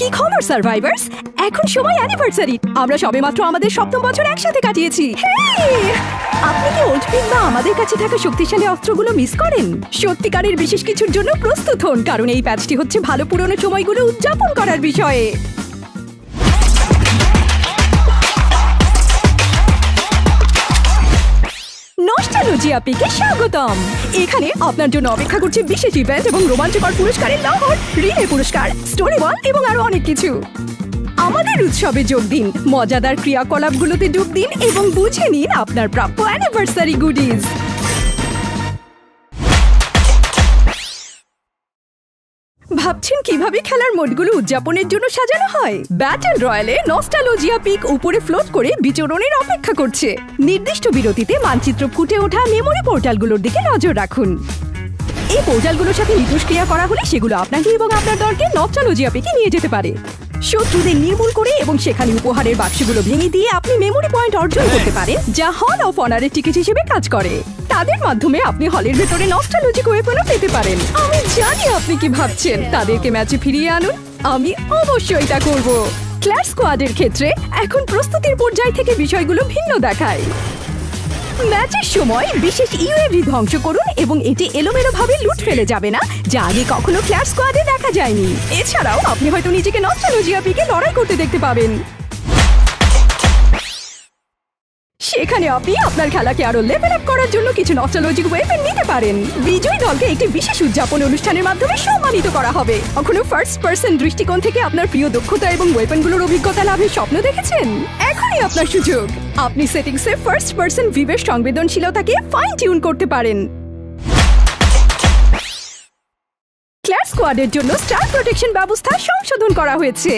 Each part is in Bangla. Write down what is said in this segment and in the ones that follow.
কি খবর সার্ভাইভার্স? এখন সময় অ্যানিভার্সারি। আমরা সবেমাত্র আমাদের 7ম বছর একসাথে কাটিয়েছি। আপনি কি ওল্ডপিক বা আমাদের কাছে থাকা শক্তিশালী অস্ত্রগুলো মিস করেন? সত্যিকারের বিশেষ কিছুর জন্য প্রস্তুত হন, কারণ এই প্যাচটি হচ্ছে ভালো পুরনো সময়গুলো উদযাপন করার বিষয়ে। নস্টালজিয়া পিকে স্বাগতম। এখানে আপনার জন্য অপেক্ষা করছে বিশেষ ইভেন্ট এবং রোমাঞ্চকর পুরস্কারের লহর, রিলে পুরস্কার, স্টোরি ওয়াল এবং আরো অনেক কিছু। আমাদের উৎসবে যোগ দিন, মজাদার ক্রিয়াকলাপগুলোতে যোগ দিন এবং বুঝে নিন আপনার প্রাপ্য অ্যানিভার্সারি গুডিজ। ভাবছেন কিভাবে খেলার মোডগুলো উদযাপনের জন্য সাজানো হয়? ব্যাটল রয়্যালে নস্টালজিয়া পিক উপরে ফ্লোট করে বিচরণের অপেক্ষা করছে। নির্দিষ্ট বিরতিতে মানচিত্র ফুটে ওঠা মেমোরি পোর্টালগুলোর দিকে নজর রাখুন। এই পোর্টালগুলোর সাথে মিথস্ক্রিয়া করা হলে সেগুলো আপনাকে এবং আপনার দলকে নস্টালজিয়া পিকে নিয়ে যেতে পারে। শত্রুদের নির্মূল করে এবং সেখানে উপহারের বাক্সগুলো ভেঙে দিয়ে আপনি মেমোরি পয়েন্ট অর্জন করতে পারেন, যা হল অফ অনারের টিকিট হিসেবে কাজ করে। তাদের মাধ্যমে আপনি হলের ভেতরে নস্টালজিক ওয়েপনও পেতে পারেন। আমি জানি আপনি কি ভাবছেন, তাদেরকে ম্যাচে ফিরিয়ে আনুন। আমি অবশ্যই তা করব। ক্ল্যাশ স্কোয়াডের ক্ষেত্রে এখন প্রস্তুতির পর্যায় থেকে বিষয়গুলো ভিন্ন দেখায়। ম্যাচের সময় বিশেষ ইউএভি ধ্বংস করুন এবং এটি এলোমেলোভাবে লুট ফেলে যাবে না, যা আগে কখনো ক্ল্যাশ স্কোয়াডে দেখা যায়নি। এছাড়াও আপনি হয়তো নিজেকে নস্টালজিয়া পিকে লড়াই করতে দেখতে পাবেন। সেখানে আপনি আপনার খেলাকে আরো লেভেল আপ করার জন্য কিছু নস্টালজিক ওয়েপন নিতে পারেন। বিজয়ী দলকে একটি বিশেষ উদযাপন অনুষ্ঠানের মাধ্যমে সম্মানিত করা হবে। কখনো ফার্স্ট পার্সন দৃষ্টিকোণ থেকে আপনার প্রিয় দক্ষতা এবং ওয়েপনগুলোর অভিজ্ঞতা লাভের স্বপ্ন দেখেছেন? এখনই আপনার সুযোগ। আপনি সেটিংসে ফার্স্ট পার্সন ভিউয়ের সংবেদনশীলতাকে ফাইন টিউন করতে পারেন। ক্ল্যাশ স্কোয়াডের জন্য স্টার প্রোটেকশন ব্যবস্থা সংশোধন করা হয়েছে।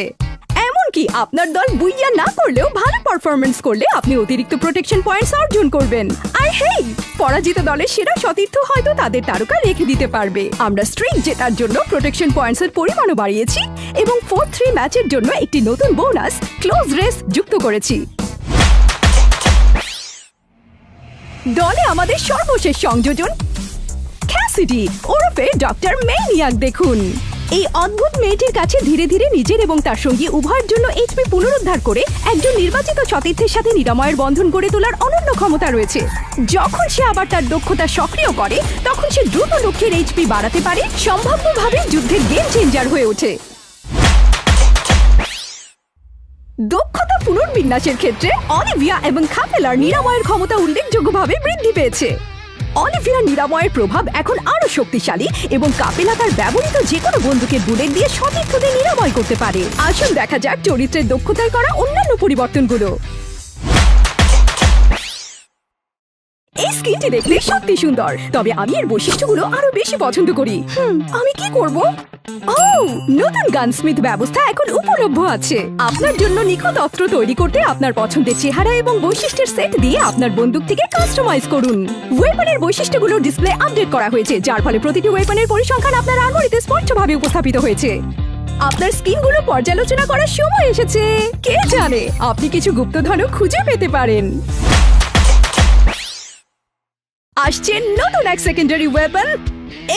এমনকি আপনার দল বুইয়া না করলেও ভালো পারফরমেন্স করলে আপনি অতিরিক্ত প্রোটেকশন পয়েন্টস অর্জন করবেন। আর হেই, পরাজিত দলের সেরা সতীর্থ হয়তো তাদের তারকা রেখে দিতে পারবে। আমরা স্ট্রিক জেতার জন্য প্রোটেকশন পয়েন্টস এর পরিমাণও বাড়িয়েছি এবং 4-3 ম্যাচের জন্য একটি নতুন বোনাস ক্লোজ রেস যুক্ত করেছি। দলে আমাদের সর্বশেষ সংযোজন ক্যাসিডি ওরফে ডক্টর ম্যানিয়াক দেখুন। এই অদ্ভুত মেয়েটির কাছে ধীরে ধীরে নিজের এবং তার সঙ্গী উভয়ের জন্য এইচপি পুনরুদ্ধার করে একজন নির্বাচিত সতীর্থের সাথে নিরাময়ের বন্ধন গড়ে তোলার অনন্য ক্ষমতা রয়েছে। যখন সে আবার তার দক্ষতা সক্রিয় করে, তখন সে দ্রুত লক্ষ্যের এইচপি বাড়াতে পারে, সম্ভাব্যভাবে যুদ্ধের গেম চেঞ্জার হয়ে ওঠে। দক্ষতা পুনর্বিন্যাসের ক্ষেত্রে অলিভিয়া এবং খাপেলার নিরাময়ের ক্ষমতা উল্লেখযোগ্যভাবে বৃদ্ধি পেয়েছে। অলিভিয়ার নিরাময়ের প্রভাব এখন আরো শক্তিশালী এবং কাপেলা তার ব্যবহৃত যে কোনো বন্দুকের বুলেট দিয়ে সতীর্থদের নিরাময় করতে পারে। আসুন দেখা যাক চরিত্রের দক্ষতায় করা অন্যান্য পরিবর্তনগুলো। এই স্কিনটি দেখতে সত্যি সুন্দর, তবে আমি এর বৈশিষ্ট্যগুলো আরো বেশি পছন্দ করি। আমি কি করব? নতুন গানস্মিথ ব্যবস্থা এখন উপলব্ধ আছে। আপনার জন্য নিখুঁত অস্ত্র তৈরি করতে আপনার পছন্দের চেহারা এবং বৈশিষ্ট্যের সেট দিয়ে আপনার বন্দুকটিকে কাস্টমাইজ করুন। ওয়েপনের বৈশিষ্ট্যগুলো ডিসপ্লে আপডেট করা হয়েছে, যার ফলে প্রতিটি ওয়েপনের পরিসংখ্যান আপনার আর্মরিতে স্পষ্টভাবে উপস্থাপিত হয়েছে। আপনার স্কিনগুলো পর্যালোচনা করার সময় এসেছে। কে জানে, আপনি কিছু গুপ্তধনও খুঁজে পেতে পারেন। আসছে নতুন এক সেকেন্ডারি ওয়েপন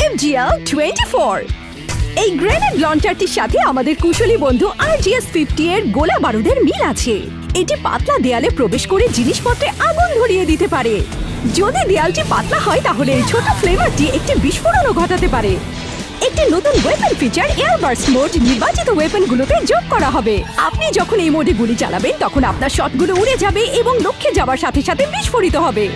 MGL-24। এই গ্রেনেড লঞ্চারটির সাথে আমাদের কুশলী বন্ধু RGS-50 এর গোলা বারুদের মিল আছে। এটি পাতলা দেয়ালে প্রবেশ করে জিনিসপত্রে আগুন ধরিয়ে দিতে পারে। যদি দেয়ালটি পাতলা হয়, তাহলে এই ছোট ফ্লেভারটি একটি বিস্ফোরণও ঘটাতে পারে। একটি নতুন ওয়েপন ফিচার এয়ারবার্স্ট মোড নির্বাচিত ওয়েপনগুলোতে যোগ করা হবে। আপনি যখন এই মোডে গুলি চালাবেন, তখন আপনার শটগুলো উড়ে যাবে এবং লক্ষ্যে যাওয়ার সাথে সাথে বিস্ফোরিত হবে।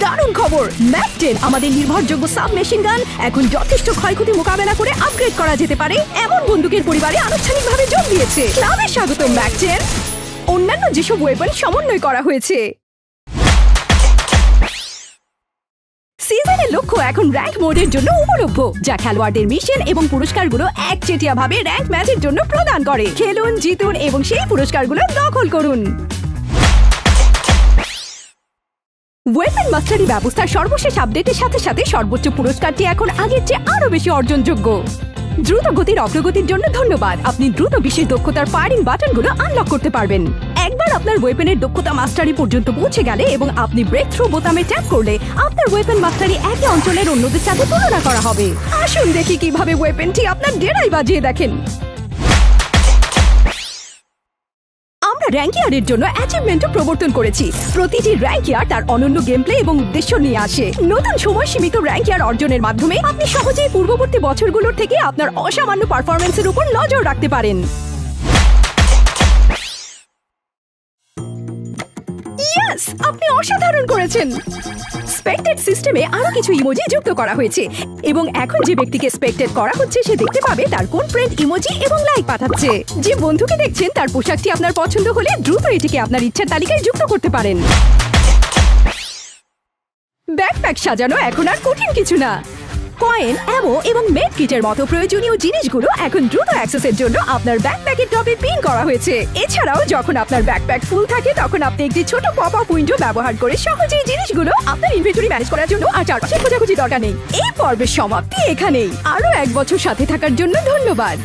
দারুণ খবর, ম্যাক 10 আমাদের নির্ভরযোগ্য সাবমেশিন গান এখন যথেষ্ট ক্ষয়ক্ষতি মোকাবেলা করে আপগ্রেড করা যেতে পারে এমন বন্দুকের পরিবারে আনুষ্ঠানিকভাবে যোগ দিয়েছে। ক্লাবে স্বাগত ম্যাক 10। অন্যান্য যেসব ওয়েপন সমন্বয় করা হয়েছে। সিজনের লক্ষ্য এখন র্যাঙ্ক মোডের জন্য উপলব্ধ, যা খেলোয়াড়দের মিশন এবং পুরস্কারগুলো একচেটিয়াভাবে র্যাঙ্ক ম্যাচের জন্য প্রদান করে। খেলুন, জিতুন এবং সেই পুরস্কারগুলো দখল করুন। ওয়েপন মাস্টারি ব্যবস্থার সর্বশেষ আপডেটের সাথে সাথে সর্বোচ্চ পুরস্কারটি এখন আগের চেয়ে আরো বেশি অর্জনযোগ্য। দ্রুত গতির অগ্রগতির জন্য ধন্যবাদ। আপনি দ্রুত বিশেষ দক্ষতার ফায়ারিং বাটনগুলো আনলক করতে পারবেন। একবার আপনার ওয়েপনের দক্ষতা মাস্টারি পর্যন্ত পৌঁছে গেলে এবং আপনি ব্রেক থ্রু বোতামে ট্যাপ করলে আপনার ওয়েপন মাস্টারি একই অঞ্চলের অন্যদের সাথে তুলনা করা হবে। আসুন দেখি কিভাবে ওয়েপনটি আপনার ডেরাই বাজিয়ে দেখেন। আমরা র্যাঙ্ক ইয়ারের জন্য অ্যাচিভমেন্টও প্রবর্তন করেছি। প্রতিটি র্যাঙ্ক ইয়ার তার অনন্য গেম প্লে এবং উদ্দেশ্য নিয়ে আসে। নতুন সময় সীমিত র্যাঙ্ক ইয়ার অর্জনের মাধ্যমে আপনি সহজেই পূর্ববর্তী বছরগুলোর থেকে আপনার অসামান্য পারফরম্যান্সের উপর নজর রাখতে পারেন। ইয়েস, আপনি অসাধারণ করেছেন। স্পেক্টেড সিস্টেমে আরো কিছু ইমোজি যুক্ত করা হয়েছে এবং এখন যে ব্যক্তিকে স্পেক্টেড করা হচ্ছে সে দেখতে পাবে তার কোন ফ্রেন্ড ইমোজি এবং লাইক পাঠাচ্ছে। যে বন্ধুকে দেখছেন তার পোশাকটি আপনার পছন্দ হলে দ্রুত এটিকে আপনার ইচ্ছার তালিকায় যুক্ত করতে পারেন। ব্যাকপ্যাক সাজানো এখন আর কঠিন কিছু না। কয়েন, অ্যামো এবং মেড কিটের মতো প্রয়োজনীয় জিনিসগুলো এখন দ্রুত অ্যাক্সেসের জন্য আপনার ব্যাকপ্যাকের টপে পিন করা হয়েছে। এছাড়াও যখন আপনার ব্যাকপ্যাক ফুল থাকে তখন আপনি একটি ছোট পপ আপ উইন্ডো ব্যবহার করে সহজেই জিনিসগুলো আপনার ইনভেন্টরি ম্যানেজ করার জন্য আর চারপাশে খোঁজাখুঁজি দরকার নেই। এই পর্বের সমাপ্তি এখানেই। আরো 1 বছর সাথে থাকার জন্য ধন্যবাদ।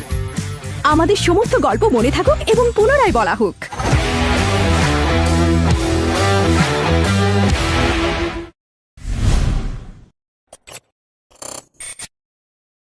আমাদের সমস্ত গল্প মনে থাকুক এবং পুনরায় বলা হোক।